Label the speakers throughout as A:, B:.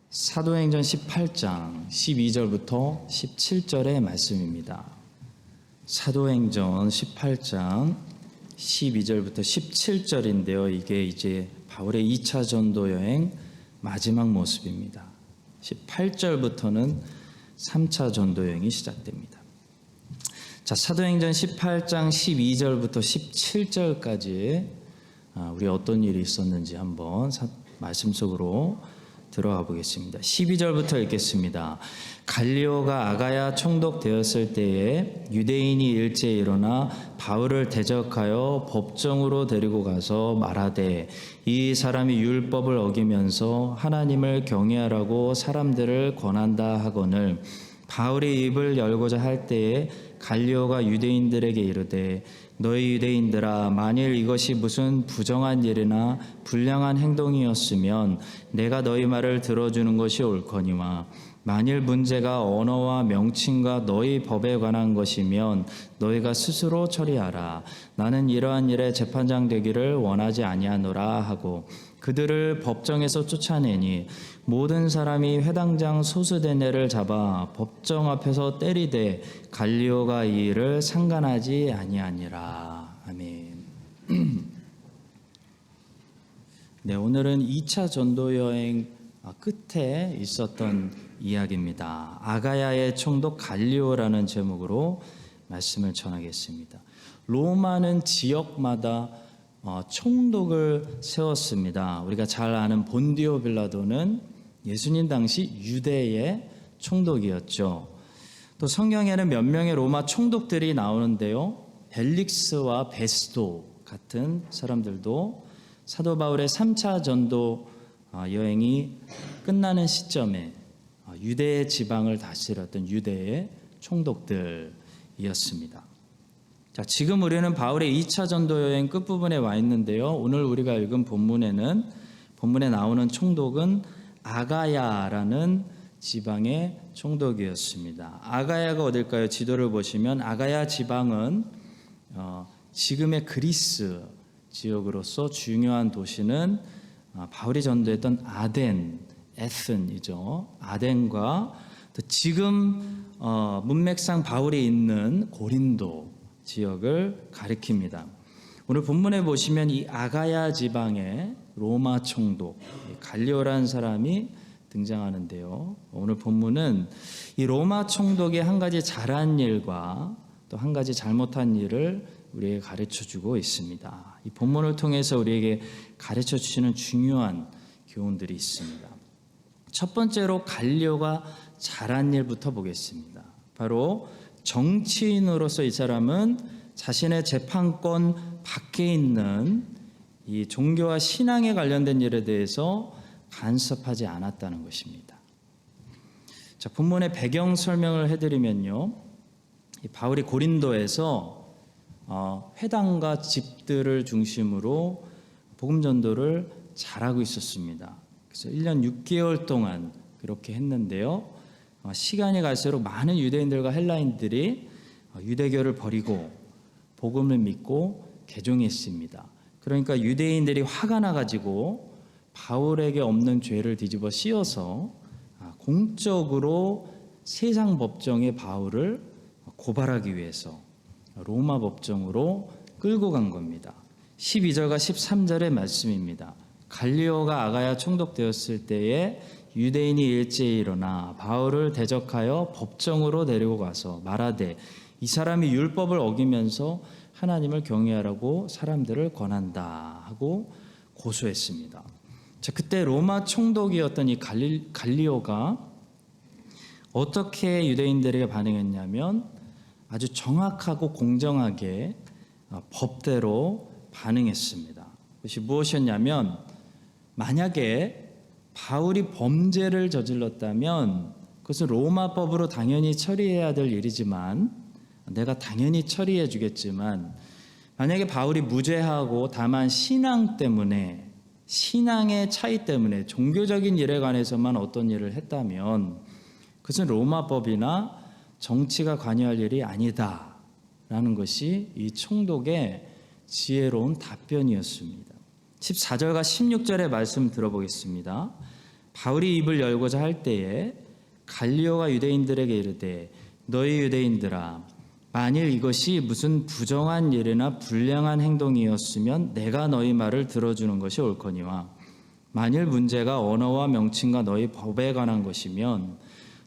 A: 사도행전 18장 12절부터 17절의 말씀입니다. 사도행전 18장 12절부터 17절인데요. 이게 이제 바울의 2차 전도 여행 마지막 모습입니다. 18절부터는 3차 전도 여행이 시작됩니다. 자, 사도행전 18장 12절부터 17절까지 우리 어떤 일이 있었는지 한번 말씀 속으로 들어가 보겠습니다. 12절부터 읽겠습니다. 갈리오가 아가야 총독되었을 때에 유대인이 일제에 일어나 바울을 대적하여 법정으로 데리고 가서 말하되 이 사람이 율법을 어기면서 하나님을 경외하라고 사람들을 권한다 하거늘 바울이 입을 열고자 할 때에 갈리오가 유대인들에게 이르되 너희 유대인들아, 만일 이것이 무슨 부정한 일이나 불량한 행동이었으면 내가 너희 말을 들어주는 것이 옳거니와 만일 문제가 언어와 명칭과 너희 법에 관한 것이면 너희가 스스로 처리하라. 나는 이러한 일에 재판장 되기를 원하지 아니하노라 하고 그들을 법정에서 쫓아내니 모든 사람이 회당장 소수대네를 잡아 법정 앞에서 때리되 갈리오가 이 일을 상관하지 아니하니라. 아멘. 네, 오늘은 2차 전도 여행 끝에 있었던 이야기입니다. 아가야의 총독 갈리오라는 제목으로 말씀을 전하겠습니다. 로마는 지역마다 총독을 세웠습니다. 우리가 잘 아는 본디오 빌라도는 예수님 당시 유대의 총독이었죠. 또 성경에는 몇 명의 로마 총독들이 나오는데요. 벨릭스와 베스도 같은 사람들도 사도 바울의 3차 전도 여행이 끝나는 시점에 유대 지방을 다스렸던 유대의 총독들이었습니다. 자, 지금 우리는 바울의 2차 전도 여행 끝부분에 와 있는데요. 오늘 우리가 읽은 본문에 나오는 총독은 아가야라는 지방의 총독이었습니다. 아가야가 어딜까요? 지도를 보시면 아가야 지방은 지금의 그리스 지역으로서 중요한 도시는 바울이 전도했던 아덴, 에센이죠. 아덴과 또 지금 문맥상 바울이 있는 고린도 지역을 가리킵니다. 오늘 본문에 보시면 이 아가야 지방의 로마 총독 갈리오라는 사람이 등장하는데요. 오늘 본문은 이 로마 총독의 한 가지 잘한 일과 또 한 가지 잘못한 일을 우리에게 가르쳐주고 있습니다. 이 본문을 통해서 우리에게 가르쳐주시는 중요한 교훈들이 있습니다. 첫 번째로 갈리오가 잘한 일부터 보겠습니다. 바로 정치인으로서 이 사람은 자신의 재판권 밖에 있는 이 종교와 신앙에 관련된 일에 대해서 간섭하지 않았다는 것입니다. 자, 본문의 배경 설명을 해드리면요. 이 바울이 고린도에서 회당과 집들을 중심으로 복음 전도를 잘하고 있었습니다. 그래서 1년 6개월 동안 그렇게 했는데요. 시간이 갈수록 많은 유대인들과 헬라인들이 유대교를 버리고 복음을 믿고 개종했습니다. 그러니까 유대인들이 화가 나가지고 바울에게 없는 죄를 뒤집어 씌워서 공적으로 세상 법정에 바울을 고발하기 위해서 로마 법정으로 끌고 간 겁니다. 12절과 13절의 말씀입니다. 갈리오가 아가야 총독되었을 때에 유대인이 일제에 일어나 바울을 대적하여 법정으로 데리고 가서 말하되 이 사람이 율법을 어기면서 하나님을 경외하라고 사람들을 권한다 하고 고소했습니다. 자, 그때 로마 총독이었던 이 갈리오가 어떻게 유대인들에게 반응했냐면 아주 정확하고 공정하게 법대로 반응했습니다. 그것이 무엇이었냐면 만약에 바울이 범죄를 저질렀다면 그것은 로마법으로 당연히 처리해야 될 일이지만 내가 당연히 처리해 주겠지만 만약에 바울이 무죄하고 다만 신앙 때문에 신앙의 차이 때문에 종교적인 일에 관해서만 어떤 일을 했다면 그것은 로마법이나 정치가 관여할 일이 아니다라는 것이 이 총독의 지혜로운 답변이었습니다. 14절과 16절의 말씀 들어보겠습니다. 바울이 입을 열고자 할 때에 갈리오가 유대인들에게 이르되 너희 유대인들아 만일 이것이 무슨 부정한 일이나 불량한 행동이었으면 내가 너희 말을 들어주는 것이 옳거니와 만일 문제가 언어와 명칭과 너희 법에 관한 것이면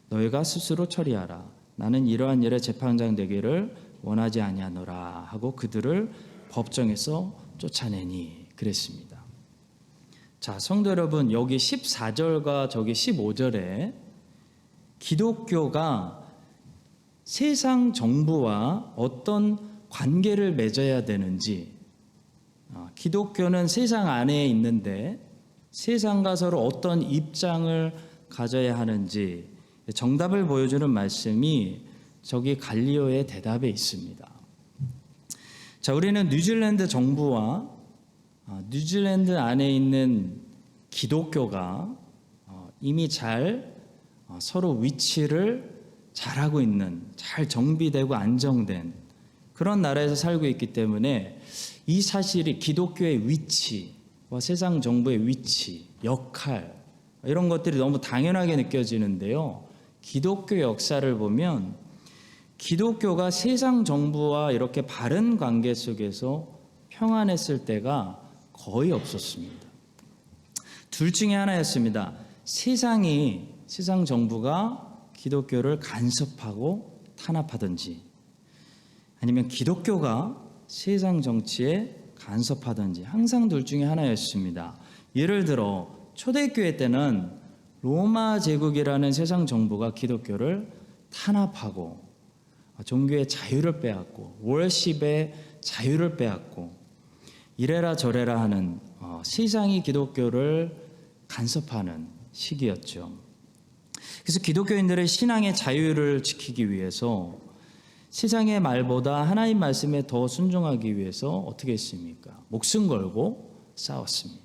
A: 너희가 스스로 처리하라. 나는 이러한 일에 재판장 되기를 원하지 아니하노라 하고 그들을 법정에서 쫓아내니 그랬습니다. 자, 성도 여러분, 여기 14절과 저기 15절에 기독교가 세상 정부와 어떤 관계를 맺어야 되는지, 기독교는 세상 안에 있는데 세상과 서로 어떤 입장을 가져야 하는지 정답을 보여주는 말씀이 저기 갈리오의 대답에 있습니다. 자, 우리는 뉴질랜드 정부와 뉴질랜드 안에 있는 기독교가 이미 잘 서로 위치를 잘하고 있는, 잘 정비되고 안정된 그런 나라에서 살고 있기 때문에 이 사실이 기독교의 위치와 세상 정부의 위치, 역할 이런 것들이 너무 당연하게 느껴지는데요. 기독교 역사를 보면 기독교가 세상 정부와 이렇게 바른 관계 속에서 평안했을 때가 거의 없었습니다. 둘 중에 하나였습니다. 세상 정부가 기독교를 간섭하고 탄압하든지 아니면 기독교가 세상 정치에 간섭하든지 항상 둘 중에 하나였습니다. 예를 들어 초대교회 때는 로마 제국이라는 세상 정부가 기독교를 탄압하고 종교의 자유를 빼앗고 월십의 자유를 빼앗고 이래라 저래라 하는 세상이 기독교를 간섭하는 시기였죠. 그래서 기독교인들의 신앙의 자유를 지키기 위해서 세상의 말보다 하나님 말씀에 더 순종하기 위해서 어떻게 했습니까? 목숨 걸고 싸웠습니다.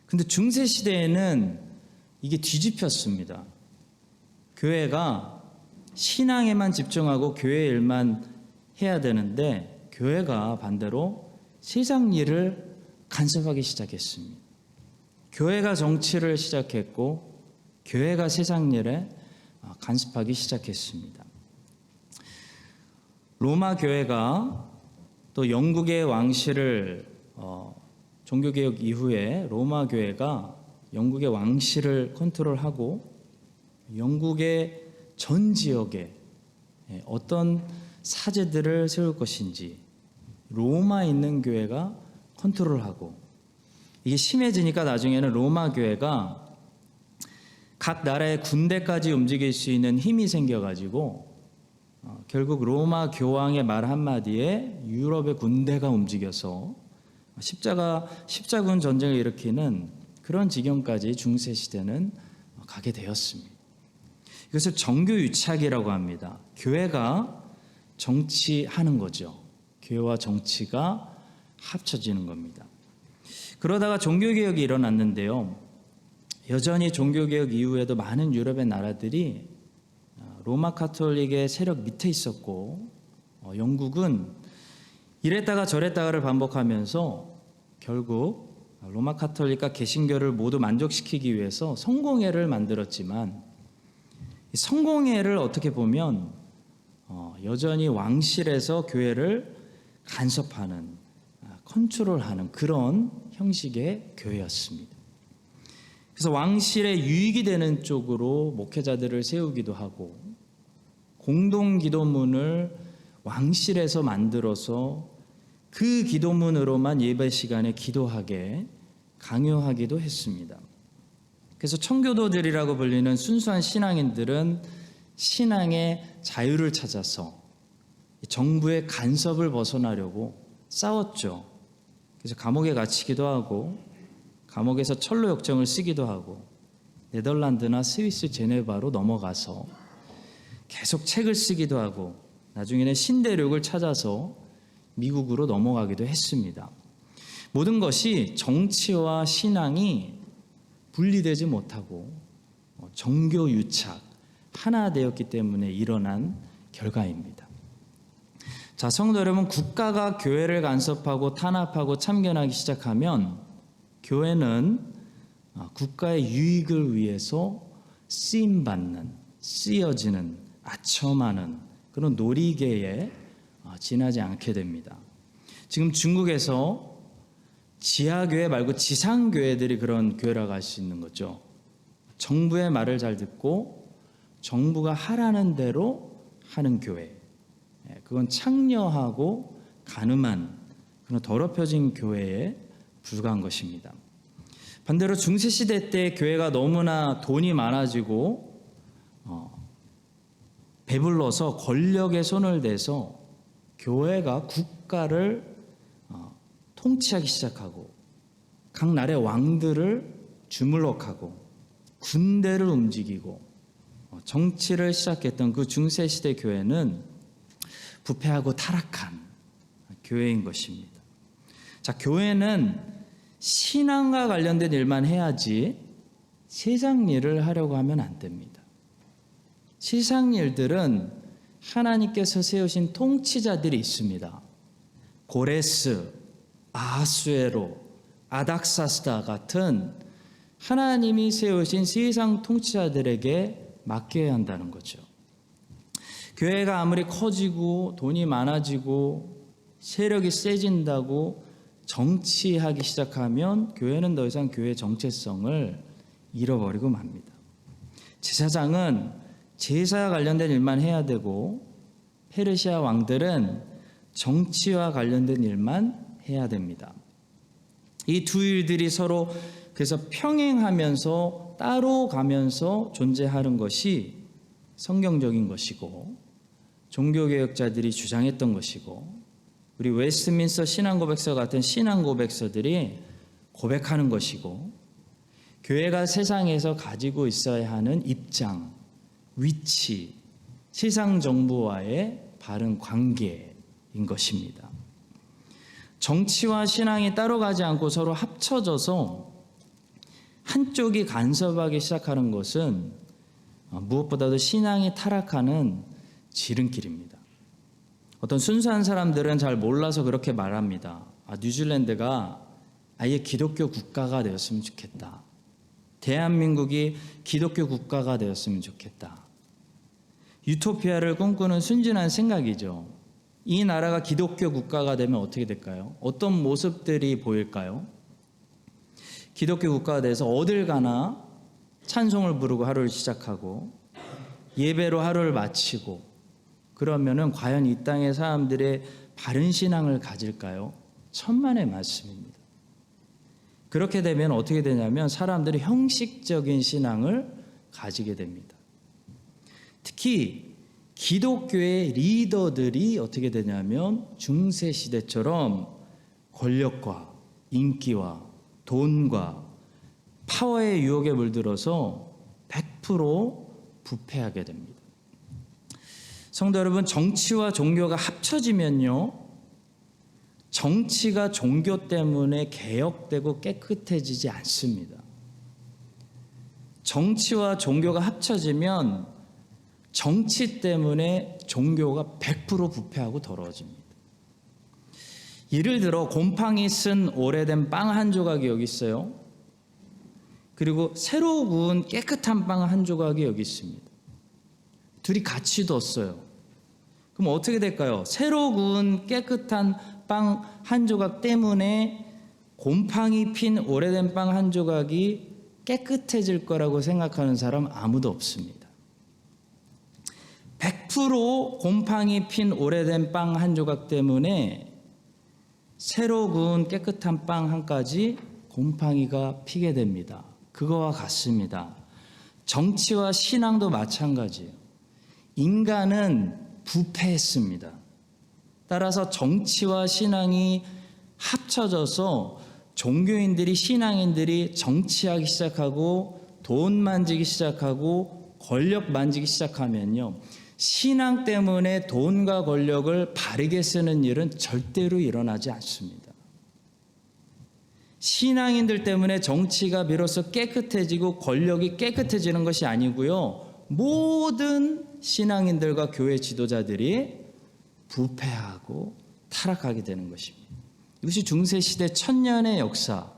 A: 근데 중세 시대에는 이게 뒤집혔습니다. 교회가 신앙에만 집중하고 교회 일만 해야 되는데 교회가 반대로 세상 일을 간섭하기 시작했습니다. 교회가 정치를 시작했고 교회가 세상 일에 간섭하기 시작했습니다. 로마 교회가 또 영국의 왕실을 종교개혁 이후에 로마 교회가 영국의 왕실을 컨트롤하고 영국의 전 지역에 어떤 사제들을 세울 것인지 로마에 있는 교회가 컨트롤하고 이게 심해지니까 나중에는 로마 교회가 각 나라의 군대까지 움직일 수 있는 힘이 생겨가지고 결국 로마 교황의 말 한마디에 유럽의 군대가 움직여서 십자군 전쟁을 일으키는 그런 지경까지 중세 시대는 가게 되었습니다. 이것을 정교유착이라고 합니다. 교회가 정치하는 거죠. 교회와 정치가 합쳐지는 겁니다. 그러다가 종교개혁이 일어났는데요. 여전히 종교개혁 이후에도 많은 유럽의 나라들이 로마 카톨릭의 세력 밑에 있었고 영국은 이랬다가 저랬다가를 반복하면서 결국 로마 카톨릭과 개신교를 모두 만족시키기 위해서 성공회를 만들었지만 이 성공회를 어떻게 보면 여전히 왕실에서 교회를 간섭하는 컨트롤하는 그런 형식의 교회였습니다. 그래서 왕실에 유익이 되는 쪽으로 목회자들을 세우기도 하고 공동기도문을 왕실에서 만들어서 그 기도문으로만 예배 시간에 기도하게 강요하기도 했습니다. 그래서 청교도들이라고 불리는 순수한 신앙인들은 신앙의 자유를 찾아서 정부의 간섭을 벗어나려고 싸웠죠. 그래서 감옥에 갇히기도 하고 감옥에서 철로 역정을 쓰기도 하고 네덜란드나 스위스 제네바로 넘어가서 계속 책을 쓰기도 하고 나중에는 신대륙을 찾아서 미국으로 넘어가기도 했습니다. 모든 것이 정치와 신앙이 분리되지 못하고 정교유착 하나 되었기 때문에 일어난 결과입니다. 자, 성도 여러분, 국가가 교회를 간섭하고 탄압하고 참견하기 시작하면 교회는 국가의 유익을 위해서 쓰임받는, 쓰여지는, 아첨하는 그런 놀이개에 지나지 않게 됩니다. 지금 중국에서 지하교회 말고 지상교회들이 그런 교회라고 할 수 있는 거죠. 정부의 말을 잘 듣고 정부가 하라는 대로 하는 교회. 그건 창녀하고 가늠한 그런 더럽혀진 교회에 불과한 것입니다. 반대로 중세시대 때 교회가 너무나 돈이 많아지고 배불러서 권력에 손을 대서 교회가 국가를 통치하기 시작하고 각 나라의 왕들을 주물럭하고 군대를 움직이고 정치를 시작했던 그 중세시대 교회는 부패하고 타락한 교회인 것입니다. 자, 교회는 신앙과 관련된 일만 해야지 세상 일을 하려고 하면 안 됩니다. 세상 일들은 하나님께서 세우신 통치자들이 있습니다. 고레스, 아하수에로, 아닥사스다 같은 하나님이 세우신 세상 통치자들에게 맡겨야 한다는 거죠. 교회가 아무리 커지고 돈이 많아지고 세력이 세진다고 정치하기 시작하면 교회는 더 이상 교회의 정체성을 잃어버리고 맙니다. 제사장은 제사와 관련된 일만 해야 되고 페르시아 왕들은 정치와 관련된 일만 해야 됩니다. 이 두 일들이 서로 그래서 평행하면서 따로 가면서 존재하는 것이 성경적인 것이고 종교개혁자들이 주장했던 것이고 우리 웨스트민스터 신앙고백서 같은 신앙고백서들이 고백하는 것이고 교회가 세상에서 가지고 있어야 하는 입장, 위치, 세상 정부와의 바른 관계인 것입니다. 정치와 신앙이 따로 가지 않고 서로 합쳐져서 한쪽이 간섭하기 시작하는 것은 무엇보다도 신앙이 타락하는 지름길입니다. 어떤 순수한 사람들은 잘 몰라서 그렇게 말합니다. 뉴질랜드가 아예 기독교 국가가 되었으면 좋겠다. 대한민국이 기독교 국가가 되었으면 좋겠다. 유토피아를 꿈꾸는 순진한 생각이죠. 이 나라가 기독교 국가가 되면 어떻게 될까요? 어떤 모습들이 보일까요? 기독교 국가가 돼서 어딜 가나 찬송을 부르고 하루를 시작하고 예배로 하루를 마치고 그러면은 과연 이 땅의 사람들의 바른 신앙을 가질까요? 천만의 말씀입니다. 그렇게 되면 어떻게 되냐면 사람들이 형식적인 신앙을 가지게 됩니다. 특히 기독교의 리더들이 어떻게 되냐면 중세시대처럼 권력과 인기와 돈과 파워의 유혹에 물들어서 100% 부패하게 됩니다. 성도 여러분, 정치와 종교가 합쳐지면요, 정치가 종교 때문에 개혁되고 깨끗해지지 않습니다. 정치와 종교가 합쳐지면 정치 때문에 종교가 100% 부패하고 더러워집니다. 예를 들어 곰팡이 쓴 오래된 빵 한 조각이 여기 있어요. 그리고 새로 구운 깨끗한 빵 한 조각이 여기 있습니다. 둘이 같이 뒀어요. 그럼 어떻게 될까요? 새로 구운 깨끗한 빵 한 조각 때문에 곰팡이 핀 오래된 빵 한 조각이 깨끗해질 거라고 생각하는 사람 아무도 없습니다. 100% 곰팡이 핀 오래된 빵 한 조각 때문에 새로 구운 깨끗한 빵 한 가지 곰팡이가 피게 됩니다. 그거와 같습니다. 정치와 신앙도 마찬가지예요. 인간은 부패했습니다. 따라서 정치와 신앙이 합쳐져서 종교인들이 신앙인들이 정치하기 시작하고 돈 만지기 시작하고 권력 만지기 시작하면요, 신앙 때문에 돈과 권력을 바르게 쓰는 일은 절대로 일어나지 않습니다. 신앙인들 때문에 정치가 비로소 깨끗해지고 권력이 깨끗해지는 것이 아니고요, 모든 신앙인들과 교회 지도자들이 부패하고 타락하게 되는 것입니다. 이것이 중세시대 1000년의 역사,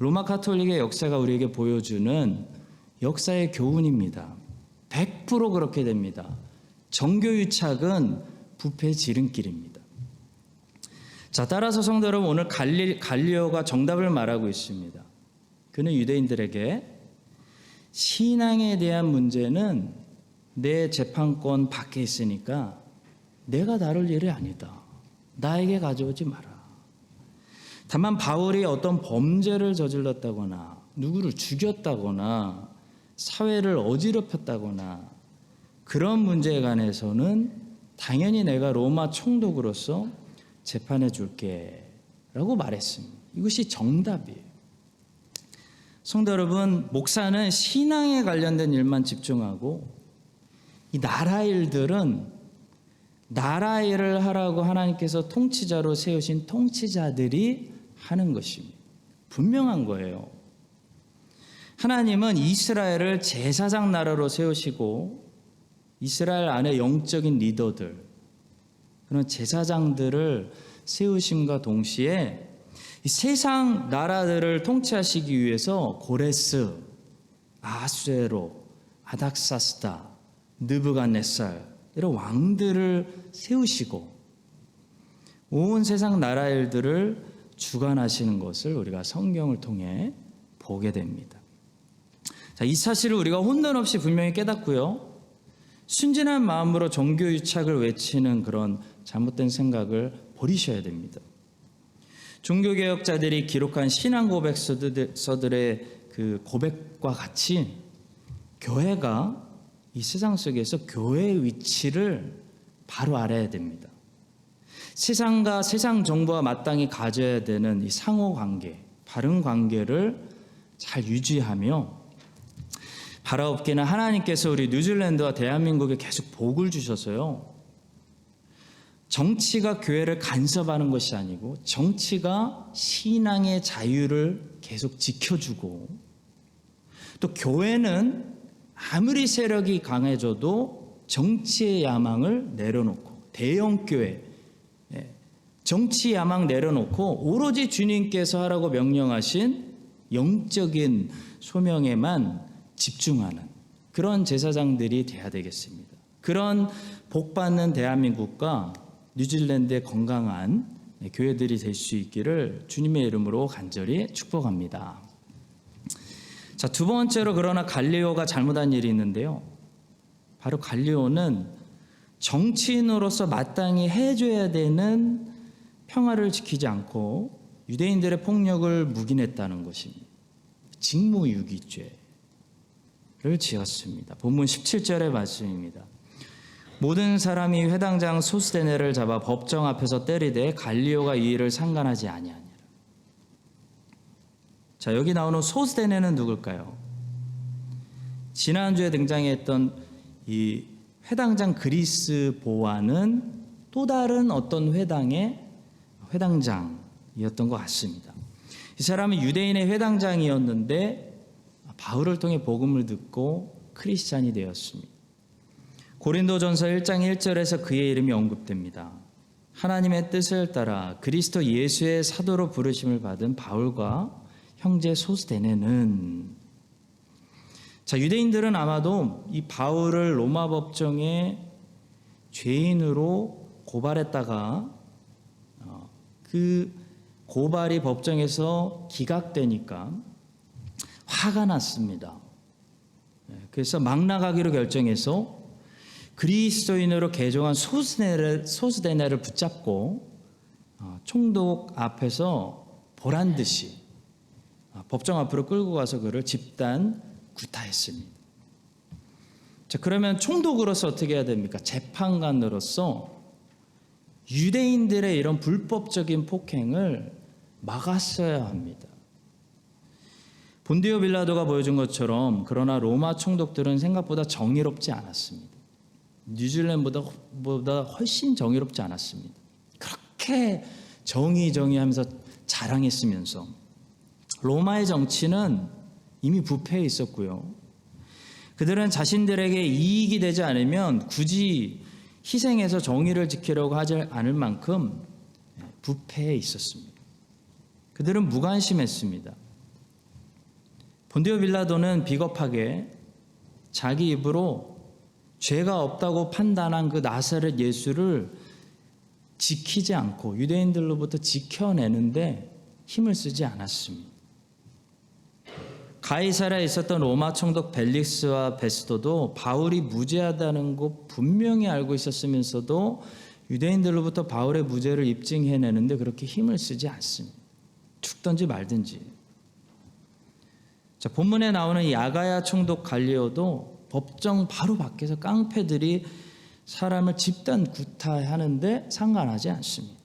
A: 로마 가톨릭의 역사가 우리에게 보여주는 역사의 교훈입니다. 100% 그렇게 됩니다. 정교유착은 부패의 지름길입니다. 자, 따라서 성도 여러분, 오늘 갈리오가 정답을 말하고 있습니다. 그는 유대인들에게 신앙에 대한 문제는 내 재판권 밖에 있으니까 내가 다룰 일이 아니다. 나에게 가져오지 마라. 다만 바울이 어떤 범죄를 저질렀다거나 누구를 죽였다거나 사회를 어지럽혔다거나 그런 문제에 관해서는 당연히 내가 로마 총독으로서 재판해 줄게 라고 말했습니다. 이것이 정답이에요. 성도 여러분, 목사는 신앙에 관련된 일만 집중하고 이 나라 일들은 나라 일을 하라고 하나님께서 통치자로 세우신 통치자들이 하는 것입니다. 분명한 거예요. 하나님은 이스라엘을 제사장 나라로 세우시고 이스라엘 안에 영적인 리더들, 그런 제사장들을 세우심과 동시에 이 세상 나라들을 통치하시기 위해서 고레스, 아수에로, 아닥사스다, 느부갓네살 이런 왕들을 세우시고 온 세상 나라 일들을 주관하시는 것을 우리가 성경을 통해 보게 됩니다. 자, 이 사실을 우리가 혼돈 없이 분명히 깨닫고요. 순진한 마음으로 종교유착을 외치는 그런 잘못된 생각을 버리셔야 됩니다. 종교개혁자들이 기록한 신앙 고백서들의 그 고백과 같이 교회가 이 세상 속에서 교회의 위치를 바로 알아야 됩니다. 세상과 세상 정부와 마땅히 가져야 되는 이 상호관계, 바른 관계를 잘 유지하며 바라옵기는 하나님께서 우리 뉴질랜드와 대한민국에 계속 복을 주셔서요. 정치가 교회를 간섭하는 것이 아니고 정치가 신앙의 자유를 계속 지켜주고 또 교회는 아무리 세력이 강해져도 정치의 야망을 내려놓고 대형교회, 정치 야망 내려놓고 오로지 주님께서 하라고 명령하신 영적인 소명에만 집중하는 그런 제사장들이 돼야 되겠습니다. 그런 복받는 대한민국과 뉴질랜드의 건강한 교회들이 될 수 있기를 주님의 이름으로 간절히 축복합니다. 자, 두 번째로 그러나 갈리오가 잘못한 일이 있는데요. 바로 갈리오는 정치인으로서 마땅히 해줘야 되는 평화를 지키지 않고 유대인들의 폭력을 묵인했다는 것입니다. 직무유기죄를 지었습니다. 본문 17절의 말씀입니다. 모든 사람이 회당장 소스데네를 잡아 법정 앞에서 때리되 갈리오가 이 일을 상관하지 아니하니라. 자, 여기 나오는 소스데네는 누굴까요? 지난주에 등장했던 이 회당장 그리스보와는 또 다른 어떤 회당의 회당장이었던 것 같습니다. 이 사람은 유대인의 회당장이었는데 바울을 통해 복음을 듣고 크리스찬이 되었습니다. 고린도전서 1장 1절에서 그의 이름이 언급됩니다. 하나님의 뜻을 따라 그리스도 예수의 사도로 부르심을 받은 바울과 형제 소스데네는, 자, 유대인들은 아마도 이 바울을 로마 법정에 죄인으로 고발했다가 그 고발이 법정에서 기각되니까 화가 났습니다. 그래서 막 나가기로 결정해서 그리스도인으로 개종한 소스데네를 붙잡고 총독 앞에서 보란듯이 법정 앞으로 끌고 가서 그를 집단 구타했습니다. 자, 그러면 총독으로서 어떻게 해야 됩니까? 재판관으로서 유대인들의 이런 불법적인 폭행을 막았어야 합니다. 본디오 빌라도가 보여준 것처럼 그러나 로마 총독들은 생각보다 정의롭지 않았습니다. 뉴질랜드보다 훨씬 정의롭지 않았습니다. 그렇게 정의하면서 자랑했으면서 로마의 정치는 이미 부패해 있었고요. 그들은 자신들에게 이익이 되지 않으면 굳이 희생해서 정의를 지키려고 하지 않을 만큼 부패해 있었습니다. 그들은 무관심했습니다. 본디오 빌라도는 비겁하게 자기 입으로 죄가 없다고 판단한 그 나사렛 예수를 지키지 않고 유대인들로부터 지켜내는데 힘을 쓰지 않았습니다. 가이사랴에 있었던 로마 총독 벨릭스와 베스도도 바울이 무죄하다는 거 분명히 알고 있었으면서도 유대인들로부터 바울의 무죄를 입증해내는데 그렇게 힘을 쓰지 않습니다. 죽든지 말든지. 자, 본문에 나오는 이 아가야 총독 갈리오도 법정 바로 밖에서 깡패들이 사람을 집단 구타하는데 상관하지 않습니다.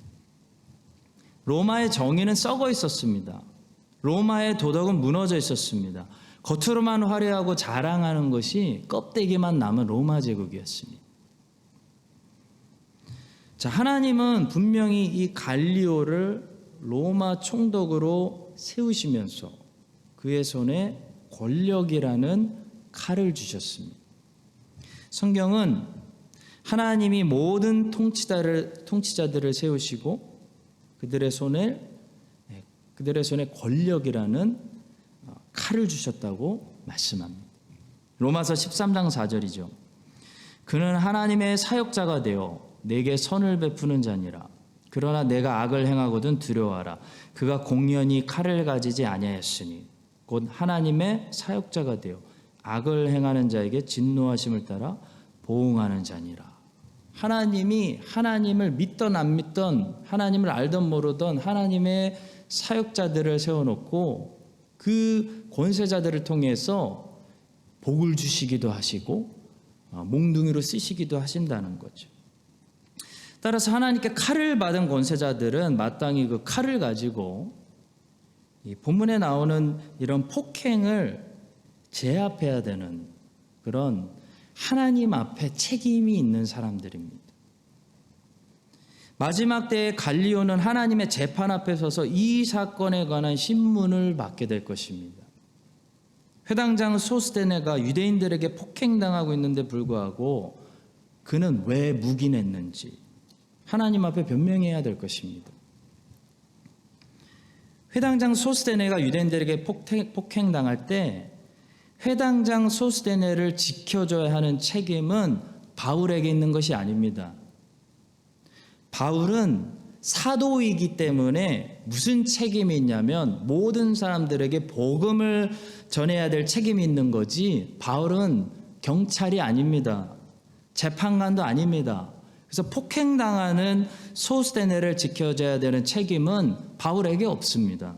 A: 로마의 정의는 썩어 있었습니다. 로마의 도덕은 무너져 있었습니다. 겉으로만 화려하고 자랑하는 것이 껍데기만 남은 로마 제국이었습니다. 자, 하나님은 분명히 이 갈리오를 로마 총독으로 세우시면서 그의 손에 권력이라는 칼을 주셨습니다. 성경은 하나님이 모든 통치자들을 세우시고 그들의 손에 권력이라는 칼을 주셨다고 말씀합니다. 로마서 13장 4절이죠. 그는 하나님의 사역자가 되어 내게 선을 베푸는 자니라. 그러나 내가 악을 행하거든 두려워하라. 그가 공연히 칼을 가지지 아니하였으니 곧 하나님의 사역자가 되어 악을 행하는 자에게 진노하심을 따라 보응하는 자니라. 하나님이 하나님을 믿던 안 믿던, 하나님을 알던 모르던 하나님의 사역자들을 세워놓고 그 권세자들을 통해서 복을 주시기도 하시고 몽둥이로 쓰시기도 하신다는 거죠. 따라서 하나님께 칼을 받은 권세자들은 마땅히 그 칼을 가지고 이 본문에 나오는 이런 폭행을 제압해야 되는 그런 하나님 앞에 책임이 있는 사람들입니다. 마지막 때에 갈리오는 하나님의 재판 앞에 서서 이 사건에 관한 신문을 받게 될 것입니다. 회당장 소스데네가 유대인들에게 폭행당하고 있는데 불구하고 그는 왜 묵인했는지 하나님 앞에 변명해야 될 것입니다. 회당장 소스데네가 유대인들에게 폭행당할 때 회당장 소스데네를 지켜줘야 하는 책임은 바울에게 있는 것이 아닙니다. 바울은 사도이기 때문에 무슨 책임이 있냐면 모든 사람들에게 복음을 전해야 될 책임이 있는 거지 바울은 경찰이 아닙니다. 재판관도 아닙니다. 그래서 폭행당하는 소스데네를 지켜줘야 되는 책임은 바울에게 없습니다.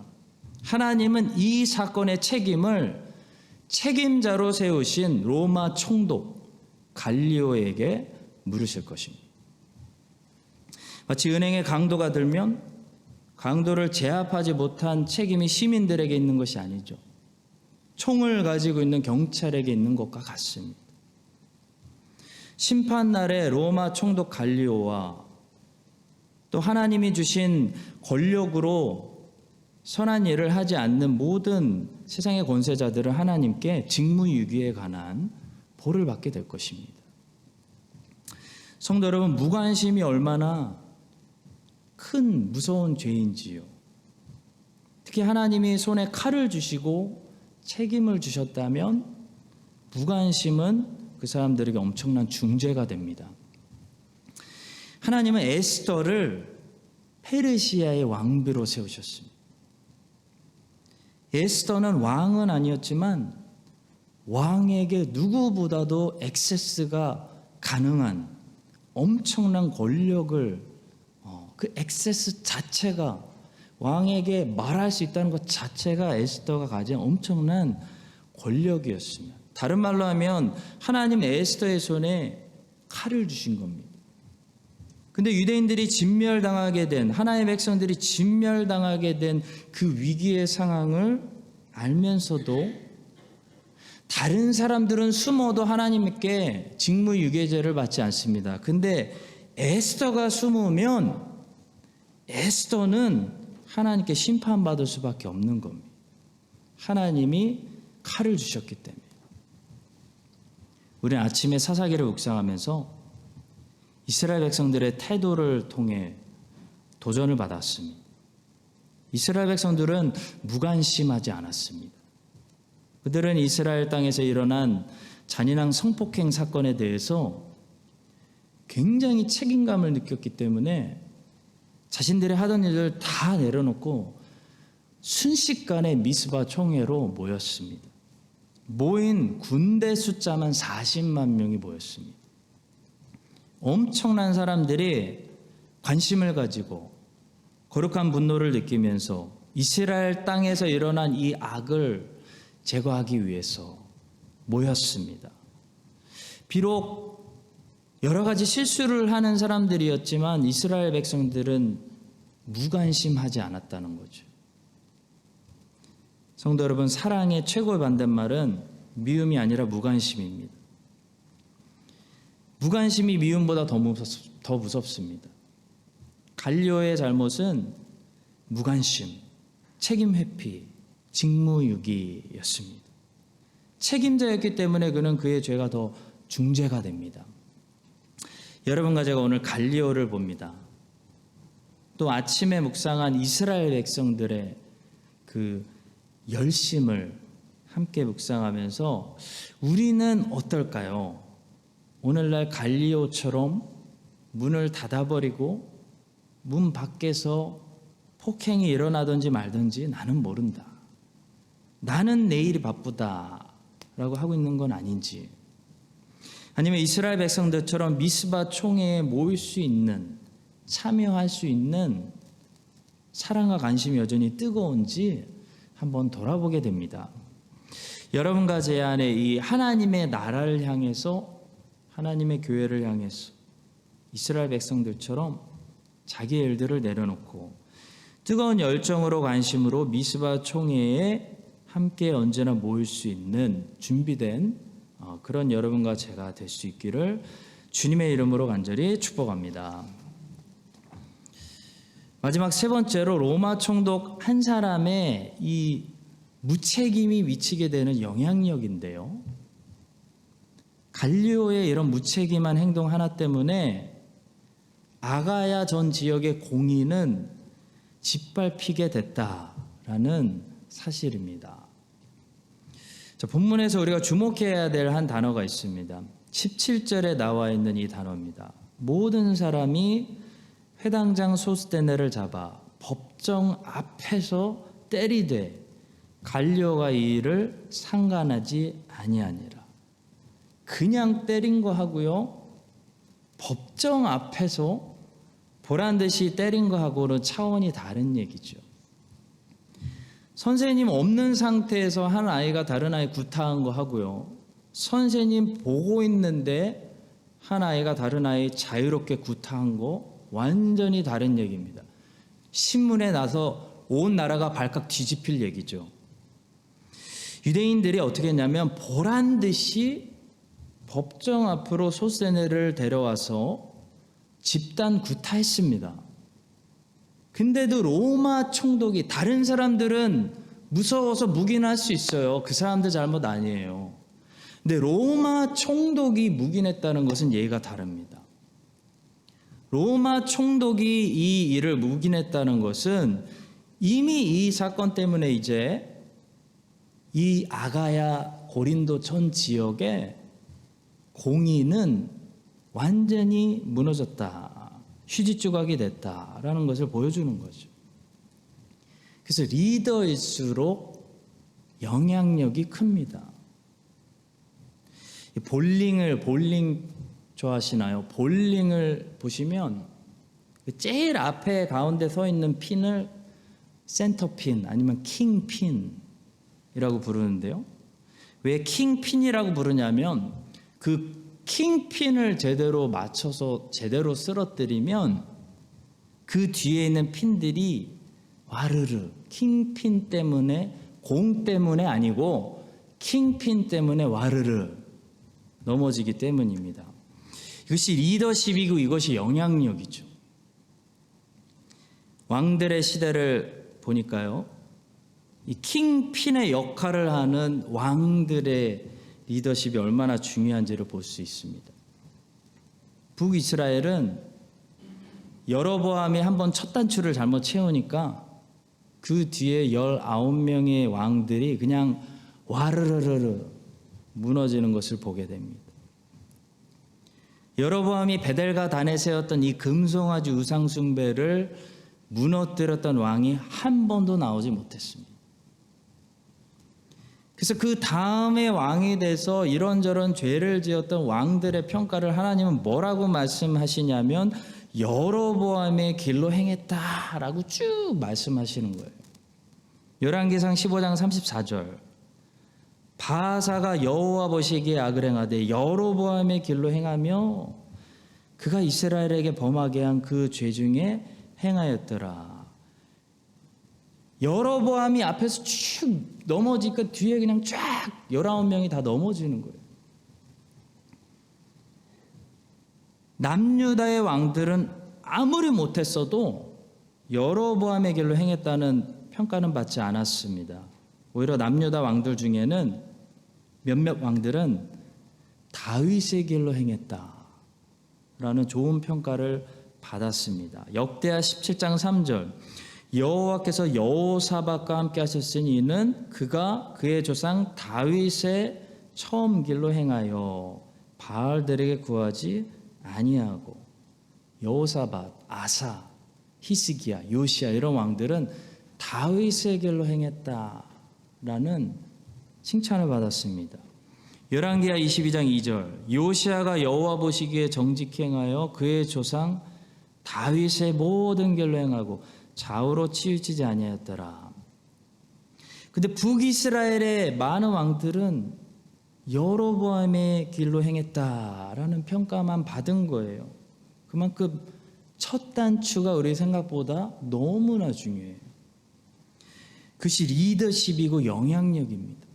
A: 하나님은 이 사건의 책임을 책임자로 세우신 로마 총독 갈리오에게 물으실 것입니다. 마치 은행에 강도가 들면 강도를 제압하지 못한 책임이 시민들에게 있는 것이 아니죠. 총을 가지고 있는 경찰에게 있는 것과 같습니다. 심판날에 로마 총독 갈리오와 또 하나님이 주신 권력으로 선한 일을 하지 않는 모든 세상의 권세자들은 하나님께 직무유기에 관한 벌을 받게 될 것입니다. 성도 여러분, 무관심이 얼마나 큰 무서운 죄인지요. 특히 하나님이 손에 칼을 주시고 책임을 주셨다면 무관심은 그 사람들에게 엄청난 중죄가 됩니다. 하나님은 에스더를 페르시아의 왕비로 세우셨습니다. 에스더는 왕은 아니었지만 왕에게 누구보다도 액세스가 가능한 엄청난 권력을 그 액세스 자체가 왕에게 말할 수 있다는 것 자체가 에스더가 가진 엄청난 권력이었습니다. 다른 말로 하면 하나님 에스더의 손에 칼을 주신 겁니다. 근데 유대인들이 진멸당하게 된, 하나님의 백성들이 진멸당하게 된 그 위기의 상황을 알면서도 다른 사람들은 숨어도 하나님께 직무유기죄를 받지 않습니다. 근데 에스더가 숨으면 에스더는 하나님께 심판받을 수밖에 없는 겁니다. 하나님이 칼을 주셨기 때문에. 우리는 아침에 사사기를 묵상하면서 이스라엘 백성들의 태도를 통해 도전을 받았습니다. 이스라엘 백성들은 무관심하지 않았습니다. 그들은 이스라엘 땅에서 일어난 잔인한 성폭행 사건에 대해서 굉장히 책임감을 느꼈기 때문에 자신들이 하던 일을 다 내려놓고 순식간에 미스바 총회로 모였습니다. 모인 군대 숫자만 40만 명이 모였습니다. 엄청난 사람들이 관심을 가지고 거룩한 분노를 느끼면서 이스라엘 땅에서 일어난 이 악을 제거하기 위해서 모였습니다. 비록 여러 가지 실수를 하는 사람들이었지만 이스라엘 백성들은 무관심하지 않았다는 거죠. 성도 여러분, 사랑의 최고의 반대말은 미움이 아니라 무관심입니다. 무관심이 미움보다 더 무섭습니다. 갈리오의 잘못은 무관심, 책임 회피, 직무유기였습니다. 책임자였기 때문에 그는 그의 죄가 더 중죄가 됩니다. 여러분과 제가 오늘 갈리오를 봅니다. 또 아침에 묵상한 이스라엘 백성들의 그 열심을 함께 묵상하면서 우리는 어떨까요? 오늘날 갈리오처럼 문을 닫아버리고 문 밖에서 폭행이 일어나든지 말든지 나는 모른다. 나는 내일이 바쁘다라고 하고 있는 건 아닌지, 아니면 이스라엘 백성들처럼 미스바 총회에 모일 수 있는, 참여할 수 있는 사랑과 관심이 여전히 뜨거운지 한번 돌아보게 됩니다. 여러분과 제 안에 이 하나님의 나라를 향해서, 하나님의 교회를 향해서 이스라엘 백성들처럼 자기의 일들을 내려놓고 뜨거운 열정으로 관심으로 미스바 총회에 함께 언제나 모일 수 있는 준비된 그런 여러분과 제가 될 수 있기를 주님의 이름으로 간절히 축복합니다. 마지막 세 번째로 로마 총독 한 사람의 이 무책임이 미치게 되는 영향력인데요. 갈리오의 이런 무책임한 행동 하나 때문에 아가야 전 지역의 공의는 짓밟히게 됐다라는 사실입니다. 자, 본문에서 우리가 주목해야 될 한 단어가 있습니다. 17절에 나와 있는 이 단어입니다. 모든 사람이 회당장 소스테네를 잡아 법정 앞에서 때리되 갈리오가 이 일을 상관하지 아니하니라. 그냥 때린 거 하고요, 법정 앞에서 보란 듯이 때린 거 하고는 차원이 다른 얘기죠. 선생님 없는 상태에서 한 아이가 다른 아이 구타한 거 하고요, 선생님 보고 있는데 한 아이가 다른 아이 자유롭게 구타한 거 완전히 다른 얘기입니다. 신문에 나서 온 나라가 발칵 뒤집힐 얘기죠. 유대인들이 어떻게 했냐면 보란 듯이 법정 앞으로 소스테네를 데려와서 집단 구타했습니다. 근데도 로마 총독이, 다른 사람들은 무서워서 묵인할 수 있어요. 그 사람들 잘못 아니에요. 근데 로마 총독이 묵인했다는 것은 예가 다릅니다. 로마 총독이 이 일을 묵인했다는 것은 이미 이 사건 때문에 이제 이 아가야 고린도 전 지역의 공의는 완전히 무너졌다, 휴지 조각이 됐다라는 것을 보여주는 거죠. 그래서 리더일수록 영향력이 큽니다. 볼링 좋아하시나요? 볼링을 보시면 제일 앞에 가운데 서 있는 핀을 센터핀 아니면 킹핀이라고 부르는데요. 왜 킹핀이라고 부르냐면 그 킹핀을 제대로 맞춰서 제대로 쓰러뜨리면 그 뒤에 있는 핀들이 와르르, 킹핀 때문에, 공 때문에 아니고 킹핀 때문에 와르르 넘어지기 때문입니다. 이것이 리더십이고 이것이 영향력이죠. 왕들의 시대를 보니까요, 이 킹핀의 역할을 하는 왕들의 리더십이 얼마나 중요한지를 볼 수 있습니다. 북이스라엘은 여로보암이 한번 첫 단추를 잘못 채우니까 그 뒤에 19명의 왕들이 그냥 와르르르 무너지는 것을 보게 됩니다. 여로보암이 베델과 단에 세웠던 이 금송아지 우상 숭배를 무너뜨렸던 왕이 한 번도 나오지 못했습니다. 그래서 그 다음에 왕이 돼서 이런저런 죄를 지었던 왕들의 평가를 하나님은 뭐라고 말씀하시냐면 여로보암의 길로 행했다라고 쭉 말씀하시는 거예요. 열왕기상 15장 34절 바하사가 여호와 보시기에 악을 행하되 여로보암의 길로 행하며 그가 이스라엘에게 범하게 한 그 죄 중에 행하였더라. 여로보암이 앞에서 쭉 넘어지니까 뒤에 그냥 쫙 19명이 다 넘어지는 거예요. 남유다의 왕들은 아무리 못했어도 여로보암의 길로 행했다는 평가는 받지 않았습니다. 오히려 남유다 왕들 중에는 몇몇 왕들은 다윗의 길로 행했다라는 좋은 평가를 받았습니다. 역대하 17장 3절 여호와께서 여호사밧과 함께 하셨으니 이는 그가 그의 조상 다윗의 처음 길로 행하여 바알들에게 구하지 아니하고 여호사밧, 아사, 히스기야, 요시야 이런 왕들은 다윗의 길로 행했다라는 칭찬을 받았습니다. 열왕기하 22장 2절 요시야가 여호와 보시기에 정직히 행하여 그의 조상 다윗의 모든 길로 행하고 좌우로 치우치지 아니하였더라. 근데 북이스라엘의 많은 왕들은 여로보암의 길로 행했다라는 평가만 받은 거예요. 그만큼 첫 단추가 우리 생각보다 너무나 중요해요. 그것이 리더십이고 영향력입니다.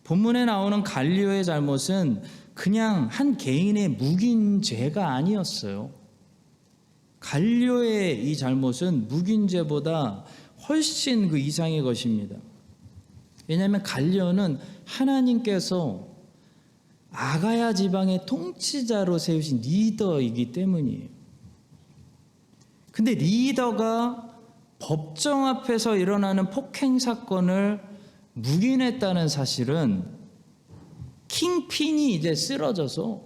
A: 본문에 나오는 갈리오의 잘못은 그냥 한 개인의 묵인 죄가 아니었어요. 갈리오의 이 잘못은 묵인 죄보다 훨씬 그 이상의 것입니다. 왜냐하면 갈리오는 하나님께서 아가야 지방의 통치자로 세우신 리더이기 때문이에요. 근데 리더가 법정 앞에서 일어나는 폭행 사건을 묵인했다는 사실은 킹핀이 이제 쓰러져서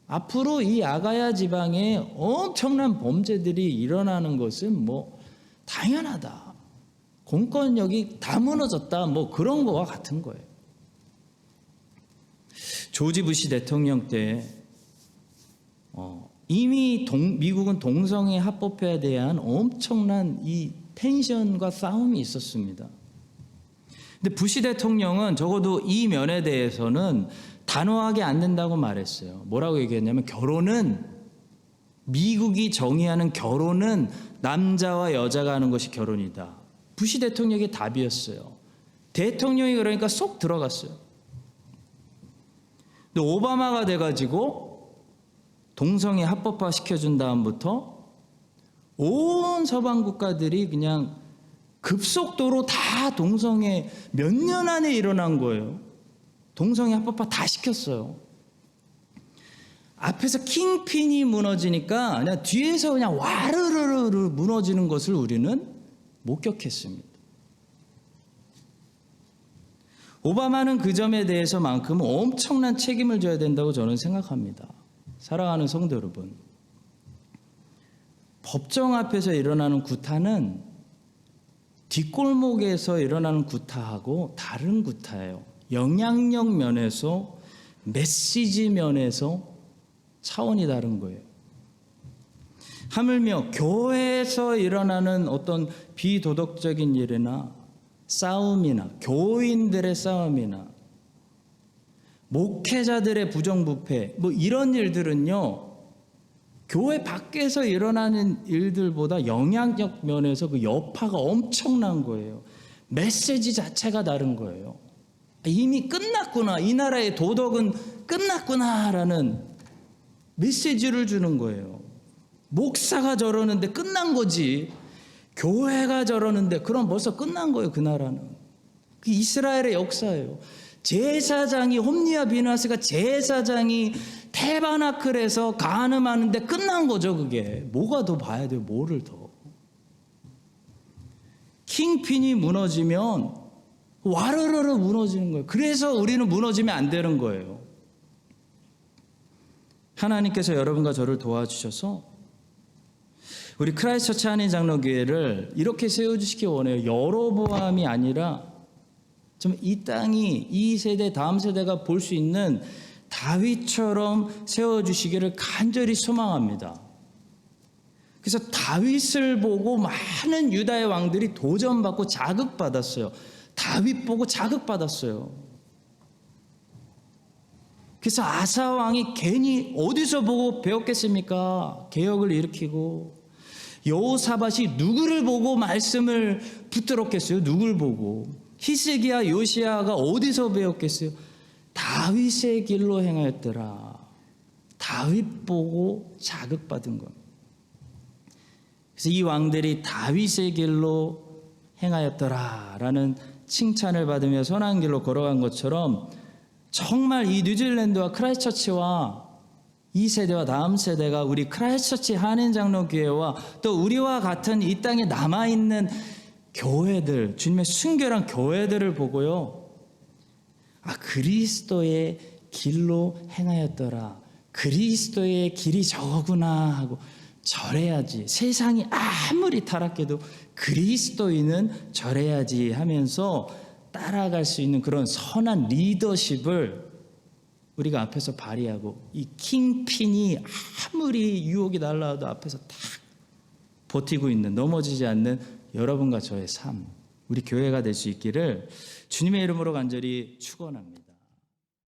A: 앞으로 이 아가야 지방에 엄청난 범죄들이 일어나는 것은 뭐 당연하다. 공권력이 다 무너졌다. 뭐 그런 거와 같은 거예요. 조지 부시 대통령 때 이미 미국은 동성애 합법화에 대한 엄청난 이 텐션과 싸움이 있었습니다. 근데 부시 대통령은 적어도 이 면에 대해서는 단호하게 안 된다고 말했어요. 뭐라고 얘기했냐면 결혼은 미국이 정의하는 결혼은 남자와 여자가 하는 것이 결혼이다. 부시 대통령의 답이었어요. 대통령이 그러니까 쏙 들어갔어요. 근데 오바마가 돼가지고 동성애 합법화 시켜준 다음부터 온 서방 국가들이 그냥 급속도로 다 동성애 몇 년 안에 일어난 거예요. 동성애 합법화 다 시켰어요. 앞에서 킹핀이 무너지니까 그냥 뒤에서 그냥 와르르르 무너지는 것을 우리는 목격했습니다. 오바마는 그 점에 대해서만큼은 엄청난 책임을 져야 된다고 저는 생각합니다. 사랑하는 성도 여러분, 법정 앞에서 일어나는 구타는 뒷골목에서 일어나는 구타하고 다른 구타예요. 영향력 면에서, 메시지 면에서 차원이 다른 거예요. 하물며 교회에서 일어나는 어떤 비도덕적인 일이나 싸움이나 교인들의 싸움이나 목회자들의 부정부패 뭐 이런 일들은요, 교회 밖에서 일어나는 일들보다 영향력 면에서 그 여파가 엄청난 거예요. 메시지 자체가 다른 거예요. 이미 끝났구나, 이 나라의 도덕은 끝났구나라는 메시지를 주는 거예요. 목사가 저러는데 끝난 거지, 교회가 저러는데 그럼 벌써 끝난 거예요. 그 나라는 그 이스라엘의 역사예요. 제사장이 홈리와 비나스가 제사장이 테바나클에서 간음하는데 끝난 거죠. 그게 뭐가 더 봐야 돼요? 뭐를 더. 킹핀이 무너지면 와르르르 무너지는 거예요. 그래서 우리는 무너지면 안 되는 거예요. 하나님께서 여러분과 저를 도와주셔서 우리 크라이스트처치 한인장로교회를 이렇게 세워주시기 원해요. 여로보암이 아니라 좀 이 땅이 이 세대 다음 세대가 볼 수 있는 다윗처럼 세워주시기를 간절히 소망합니다. 그래서 다윗을 보고 많은 유다의 왕들이 도전받고 자극받았어요. 다윗 보고 자극받았어요. 그래서 아사 왕이 괜히 어디서 보고 배웠겠습니까? 개혁을 일으키고. 여호사밧이 누구를 보고 말씀을 붙들었겠어요? 누구를 보고? 히스기야, 요시야가 어디서 배웠겠어요? 다윗의 길로 행하였더라. 다윗 보고 자극받은 겁니다. 그래서 이 왕들이 다윗의 길로 행하였더라라는 칭찬을 받으며 선한 길로 걸어간 것처럼 정말 이 뉴질랜드와 크라이스트처치와 이 세대와 다음 세대가 우리 크라이스트처치 한인장로교회와 또 우리와 같은 이 땅에 남아있는 교회들, 주님의 순결한 교회들을 보고요. 아, 그리스도의 길로 행하였더라. 그리스도의 길이 저거구나 하고 절해야지. 세상이 아무리 타락해도 그리스도인은 절해야지 하면서 따라갈 수 있는 그런 선한 리더십을 우리가 앞에서 발휘하고 이 킹핀이 아무리 유혹이 날라와도 앞에서 딱 버티고 있는 넘어지지 않는 여러분과 저의 삶, 우리 교회가 될 수 있기를 주님의 이름으로 간절히 축원합니다.